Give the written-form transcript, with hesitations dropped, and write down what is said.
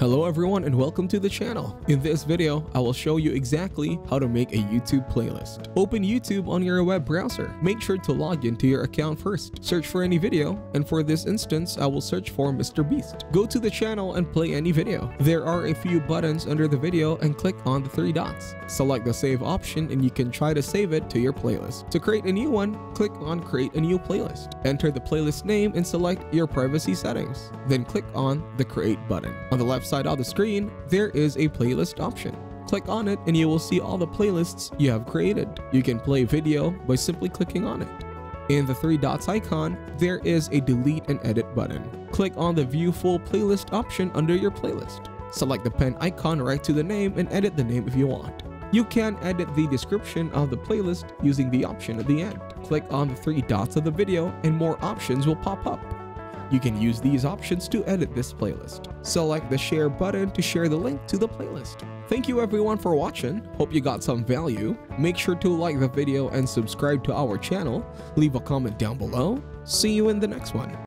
Hello everyone and welcome to the channel. In this video, I will show you exactly how to make a YouTube playlist. Open YouTube on your web browser. Make sure to log into your account first. Search for any video, and for this instance, I will search for Mr. Beast. Go to the channel and play any video. There are a few buttons under the video and click on the three dots. Select the save option and you can try to save it to your playlist. To create a new one, click on create a new playlist. Enter the playlist name and select your privacy settings. Then click on the create button. On the left side of the screen, there is a playlist option. Click on it and you will see all the playlists you have created. You can play video by simply clicking on it. In the three dots icon, there is a delete and edit button. Click on the view full playlist option under your playlist. Select the pen icon right to the name and edit the name if you want. You can edit the description of the playlist using the option at the end. Click on the three dots of the video and more options will pop up. You can use these options to edit this playlist. Select the share button to share the link to the playlist. Thank you everyone for watching. Hope you got some value. Make sure to like the video and subscribe to our channel. Leave a comment down below. See you in the next one.